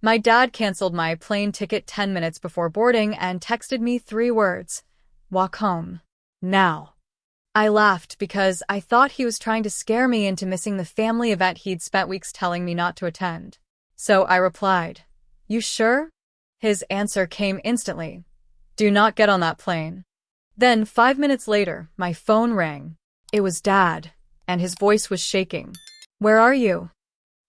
My dad canceled my plane ticket 10 minutes before boarding and texted me 3 words: walk home. Now. I laughed because I thought he was trying to scare me into missing the family event he'd spent weeks telling me not to attend. So I replied, "You sure?" His answer came instantly: "Do not get on that plane." Then 5 minutes later, my phone rang. It was Dad, and his voice was shaking. "Where are you?"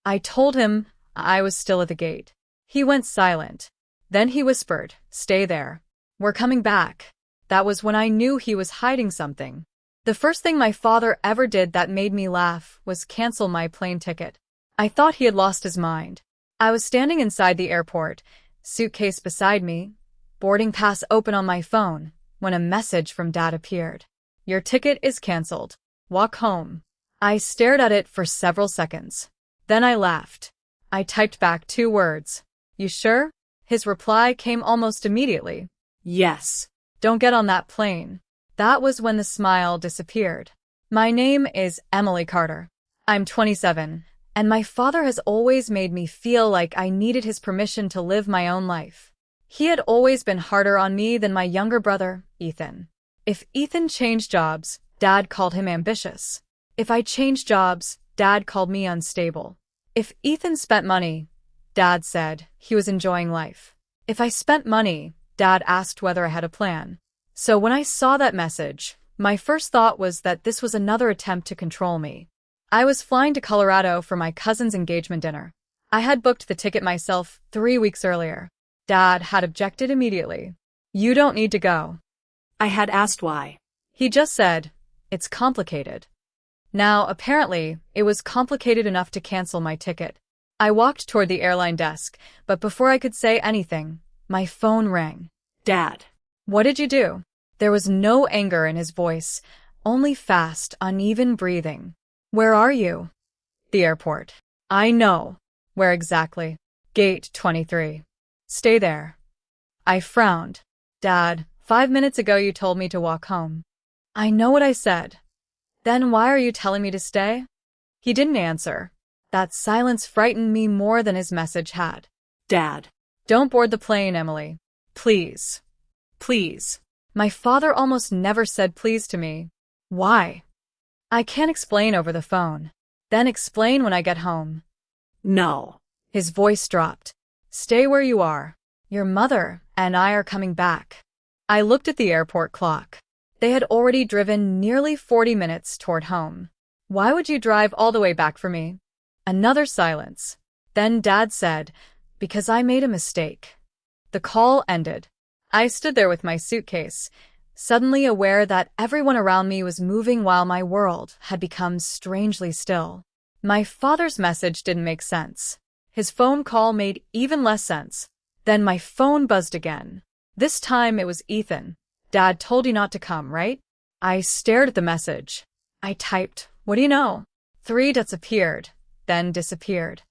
I told him I was still at the gate. He went silent. Then he whispered, "Stay there. We're coming back." That was when I knew he was hiding something. The first thing my father ever did that made me laugh was cancel my plane ticket. I thought he had lost his mind. I was standing inside the airport, suitcase beside me, boarding pass open on my phone, when a message from Dad appeared. "Your ticket is canceled. Walk home." I stared at it for several seconds. Then I laughed. I typed back 2 words. "You sure?" His reply came almost immediately. "Yes. Don't get on that plane." That was when the smile disappeared. My name is Emily Carter. I'm 27, and my father has always made me feel like I needed his permission to live my own life. He had always been harder on me than my younger brother, Ethan. If Ethan changed jobs, Dad called him ambitious. If I changed jobs, Dad called me unstable. If Ethan spent money, Dad said he was enjoying life. If I spent money, Dad asked whether I had a plan. So when I saw that message, my first thought was that this was another attempt to control me. I was flying to Colorado for my cousin's engagement dinner. I had booked the ticket myself 3 weeks earlier. Dad had objected immediately. "You don't need to go." I had asked why. He just said, "It's complicated." Now, apparently, it was complicated enough to cancel my ticket. I walked toward the airline desk, but before I could say anything, my phone rang. "Dad, what did you do?" There was no anger in his voice, only fast, uneven breathing. "Where are you?" "The airport." "I know." "Where exactly?" "Gate 23. Stay there." I frowned. "Dad, 5 minutes ago you told me to walk home." "I know what I said." "Then why are you telling me to stay?" He didn't answer. That silence frightened me more than his message had. "Dad, don't board the plane, Emily. Please. Please." My father almost never said please to me. "Why?" "I can't explain over the phone." "Then explain when I get home." "No." His voice dropped. "Stay where you are. Your mother and I are coming back." I looked at the airport clock. They had already driven nearly 40 minutes toward home. "Why would you drive all the way back for me?" Another silence. Then Dad said, "Because I made a mistake." The call ended. I stood there with my suitcase, suddenly aware that everyone around me was moving while my world had become strangely still. My father's message didn't make sense. His phone call made even less sense. Then my phone buzzed again. This time it was Ethan. "Dad told you not to come, right?" I stared at the message. I typed, "What do you know?" 3 dots appeared, then disappeared.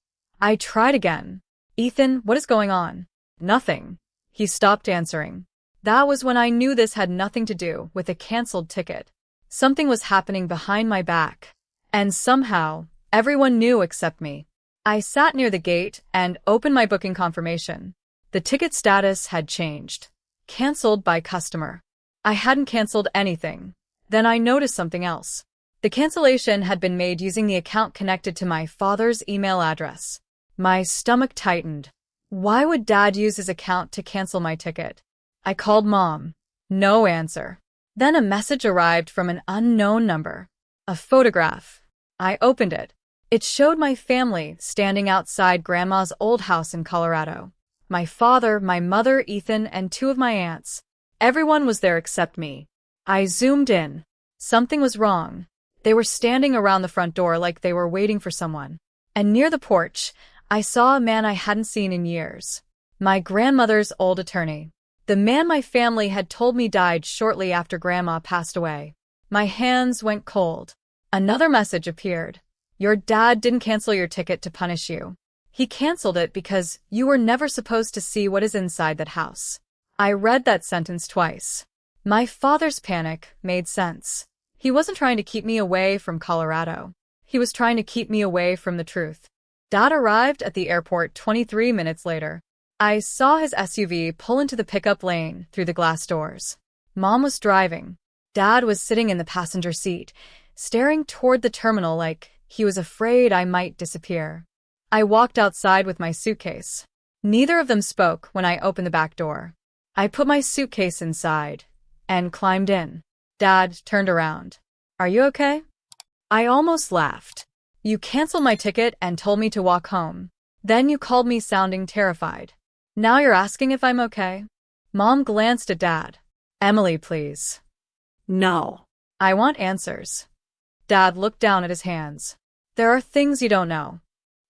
I tried again. "Ethan, what is going on?" "Nothing." He stopped answering. That was when I knew this had nothing to do with a canceled ticket. Something was happening behind my back. And somehow, everyone knew except me. I sat near the gate and opened my booking confirmation. The ticket status had changed. Canceled by customer. I hadn't canceled anything. Then I noticed something else. The cancellation had been made using the account connected to my father's email address. My stomach tightened. Why would Dad use his account to cancel my ticket? I called Mom. No answer. Then a message arrived from an unknown number. A photograph. I opened it. It showed my family standing outside Grandma's old house in Colorado. My father, my mother, Ethan, and 2 of my aunts. Everyone was there except me. I zoomed in. Something was wrong. They were standing around the front door like they were waiting for someone. And near the porch, I saw a man I hadn't seen in years. My grandmother's old attorney. The man my family had told me died shortly after Grandma passed away. My hands went cold. Another message appeared. "Your dad didn't cancel your ticket to punish you. He canceled it because you were never supposed to see what is inside that house." I read that sentence twice. My father's panic made sense. He wasn't trying to keep me away from Colorado. He was trying to keep me away from the truth. Dad arrived at the airport 23 minutes later. I saw his SUV pull into the pickup lane through the glass doors. Mom was driving. Dad was sitting in the passenger seat, staring toward the terminal like he was afraid I might disappear. I walked outside with my suitcase. Neither of them spoke when I opened the back door. I put my suitcase inside and climbed in. Dad turned around. "Are you okay?" I almost laughed. "You canceled my ticket and told me to walk home. Then you called me sounding terrified. Now you're asking if I'm okay?" Mom glanced at Dad. "Emily, please." No. "I want answers." Dad looked down at his hands. "There are things you don't know."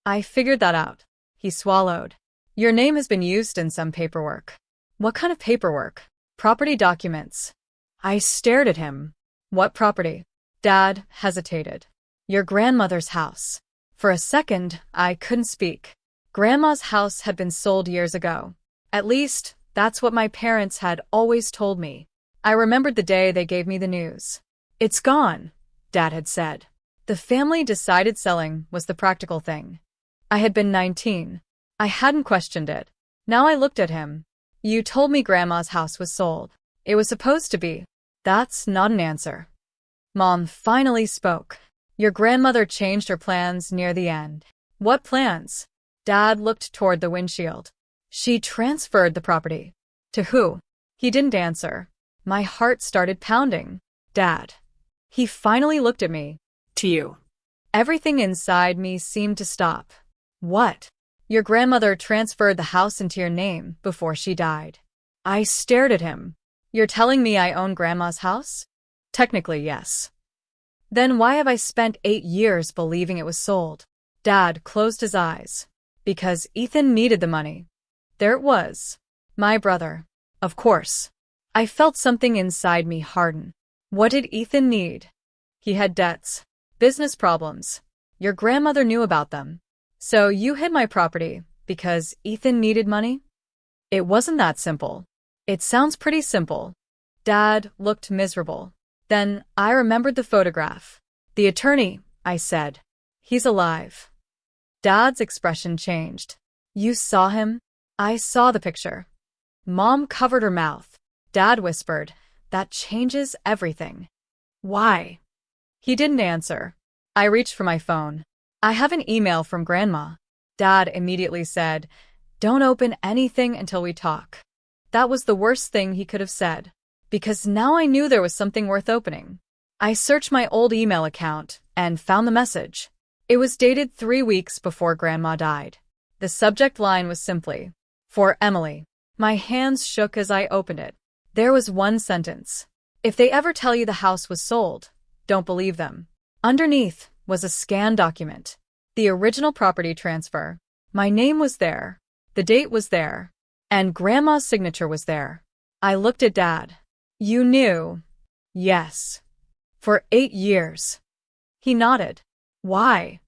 "I figured that out." He swallowed. "Your name has been used in some paperwork." "What kind of paperwork?" "Property documents." I stared at him. "What property?" Dad hesitated. "Your grandmother's house." For a second, I couldn't speak. Grandma's house had been sold years ago. At least, that's what my parents had always told me. I remembered the day they gave me the news. "It's gone," Dad had said. The family decided selling was the practical thing. I had been 19. I hadn't questioned it. Now I looked at him. "You told me Grandma's house was sold. It was supposed to be." "That's not an answer." Mom finally spoke. "Your grandmother changed her plans near the end." "What plans?" Dad looked toward the windshield. "She transferred the property." "To who?" He didn't answer. My heart started pounding. "Dad." He finally looked at me. To you. Everything inside me seemed to stop. "What?" "Your grandmother transferred the house into your name before she died." I stared at him. "You're telling me I own Grandma's house?" "Technically, yes." "Then why have I spent 8 years believing it was sold?" Dad closed his eyes. "Because Ethan needed the money." There it was. My brother. Of course. I felt something inside me harden. What did Ethan need? He had debts. Business problems. Your grandmother knew about them. So you hid my property because Ethan needed money? It wasn't that simple. It sounds pretty simple. Dad looked miserable. Then I remembered the photograph. "The attorney," I said. "He's alive." Dad's expression changed. "You saw him?" I saw the picture. Mom covered her mouth. Dad whispered, "That changes everything." "Why?" He didn't answer. I reached for my phone. "I have an email from Grandma." Dad immediately said, "Don't open anything until we talk." That was the worst thing he could have said, because now I knew there was something worth opening. I searched my old email account and found the message. It was dated 3 weeks before Grandma died. The subject line was simply, "For Emily." My hands shook as I opened it. There was one sentence. "If they ever tell you the house was sold, don't believe them." Underneath was a scanned document. The original property transfer. My name was there. The date was there. And Grandma's signature was there. I looked at Dad. "You knew?" "Yes." "For 8 years." He nodded. "Why?"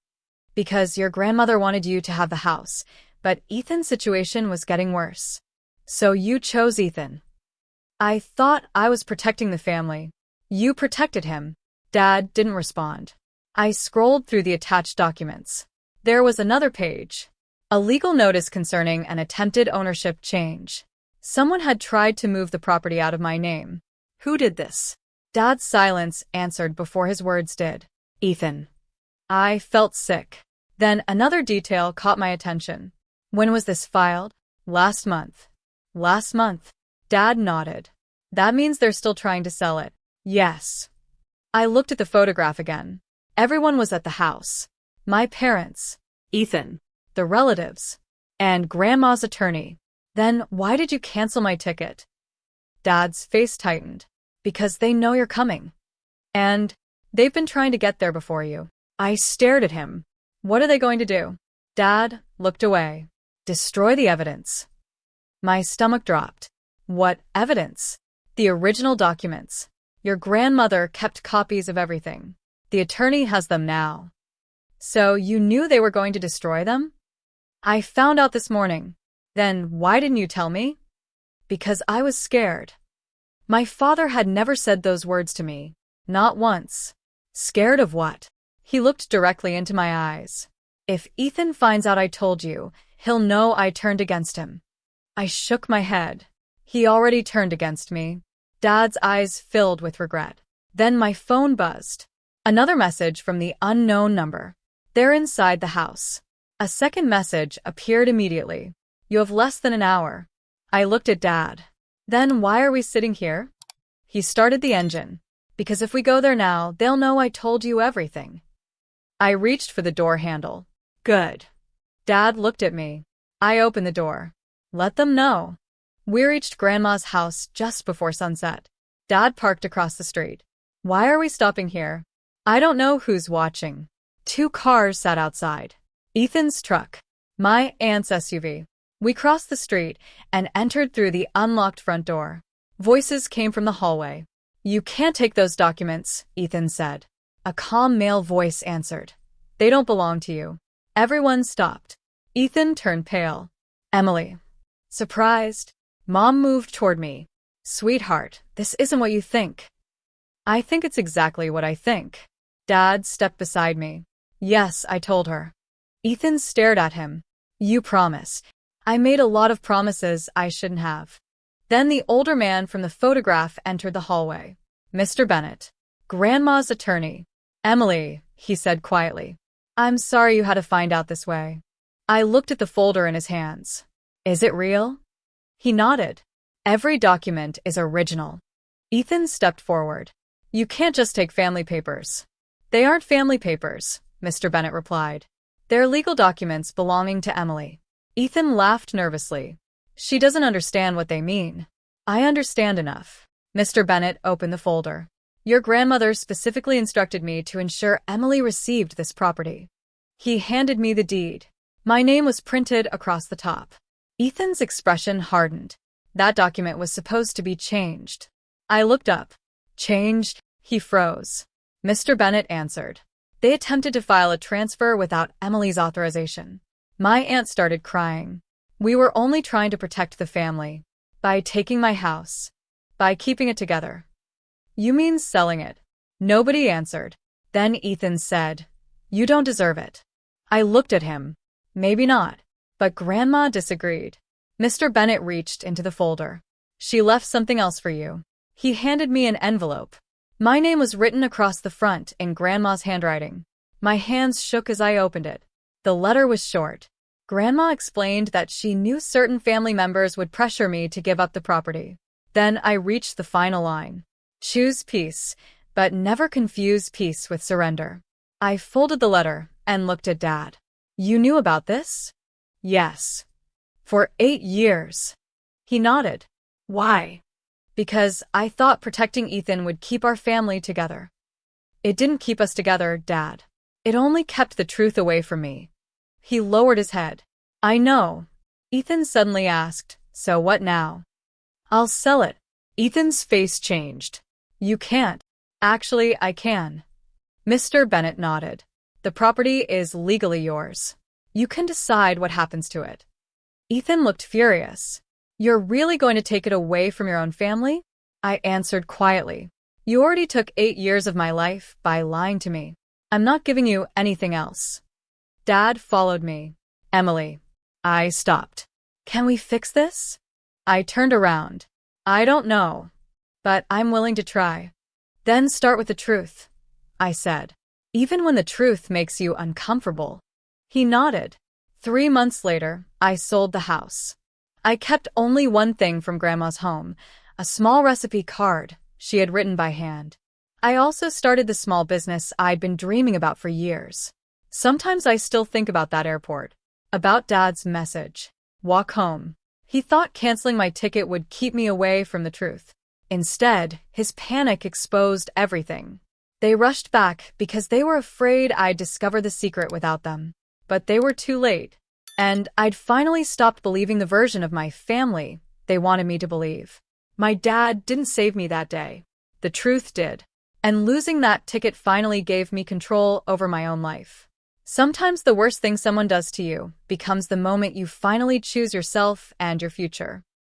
"Because your grandmother wanted you to have the house, but Ethan's situation was getting worse. So you chose Ethan." "I thought I was protecting the family." "You protected him." Dad didn't respond. I scrolled through the attached documents. There was another page. A legal notice concerning an attempted ownership change. Someone had tried to move the property out of my name. Who did this? Dad's silence answered before his words did. "Ethan." I felt sick. Then another detail caught my attention. "When was this filed?" "Last month." "Last month?" Dad nodded. "That means they're still trying to sell it." "Yes." I looked at the photograph again. Everyone was at the house. My parents. Ethan. The relatives. And Grandma's attorney. "Then why did you cancel my ticket?" Dad's face tightened. "Because they know you're coming. And they've been trying to get there before you." I stared at him. "What are they going to do?" Dad looked away. "Destroy the evidence." My stomach dropped. "What evidence?" "The original documents. Your grandmother kept copies of everything. The attorney has them now." "So you knew they were going to destroy them?" "I found out this morning." "Then why didn't you tell me?" "Because I was scared." My father had never said those words to me. Not once. "Scared of what?" He looked directly into my eyes. If Ethan finds out I told you, he'll know I turned against him. I shook my head. He already turned against me. Dad's eyes filled with regret. Then my phone buzzed. Another message from the unknown number. They're inside the house. A second message appeared immediately. You have less than an hour. I looked at Dad. Then why are we sitting here? He started the engine. Because if we go there now, they'll know I told you everything. I reached for the door handle. Good. Dad looked at me. I opened the door. Let them know. We reached Grandma's house just before sunset. Dad parked across the street. Why are we stopping here? I don't know who's watching. 2 cars sat outside. Ethan's truck. My aunt's SUV. We crossed the street and entered through the unlocked front door. Voices came from the hallway. You can't take those documents, Ethan said. A calm male voice answered. They don't belong to you. Everyone stopped. Ethan turned pale. Emily. Surprised. Mom moved toward me. Sweetheart, this isn't what you think. I think it's exactly what I think. Dad stepped beside me. Yes, I told her. Ethan stared at him. You promised. I made a lot of promises I shouldn't have. Then the older man from the photograph entered the hallway. Mr. Bennett. Grandma's attorney. Emily, he said quietly. I'm sorry you had to find out this way. I looked at the folder in his hands. Is it real? He nodded. Every document is original. Ethan stepped forward. You can't just take family papers. They aren't family papers, Mr. Bennett replied. They're legal documents belonging to Emily. Ethan laughed nervously. She doesn't understand what they mean. I understand enough. Mr. Bennett opened the folder. Your grandmother specifically instructed me to ensure Emily received this property. He handed me the deed. My name was printed across the top. Ethan's expression hardened. That document was supposed to be changed. I looked up. Changed? He froze. Mr. Bennett answered. They attempted to file a transfer without Emily's authorization. My aunt started crying. We were only trying to protect the family. By taking my house. By keeping it together. You mean selling it? Nobody answered. Then Ethan said, You don't deserve it. I looked at him. Maybe not. But Grandma disagreed. Mr. Bennett reached into the folder. She left something else for you. He handed me an envelope. My name was written across the front in Grandma's handwriting. My hands shook as I opened it. The letter was short. Grandma explained that she knew certain family members would pressure me to give up the property. Then I reached the final line. Choose peace, but never confuse peace with surrender. I folded the letter and looked at Dad. You knew about this? Yes. For 8 years. He nodded. Why? Because I thought protecting Ethan would keep our family together. It didn't keep us together, Dad. It only kept the truth away from me. He lowered his head. I know. Ethan suddenly asked, So what now? I'll sell it. Ethan's face changed. You can't. Actually, I can. Mr. Bennett nodded. The property is legally yours. You can decide what happens to it. Ethan looked furious. You're really going to take it away from your own family? I answered quietly. You already took 8 years of my life by lying to me. I'm not giving you anything else. Dad followed me. Emily. I stopped. Can we fix this? I turned around. I don't know. But I'm willing to try. Then start with the truth, I said. Even when the truth makes you uncomfortable. He nodded. 3 months later, I sold the house. I kept only one thing from Grandma's home, a small recipe card she had written by hand. I also started the small business I'd been dreaming about for years. Sometimes I still think about that airport, about Dad's message. Walk home. He thought canceling my ticket would keep me away from the truth. Instead, his panic exposed everything. They rushed back because they were afraid I'd discover the secret without them. But they were too late. And I'd finally stopped believing the version of my family they wanted me to believe. My dad didn't save me that day. The truth did. And losing that ticket finally gave me control over my own life. Sometimes the worst thing someone does to you becomes the moment you finally choose yourself and your future.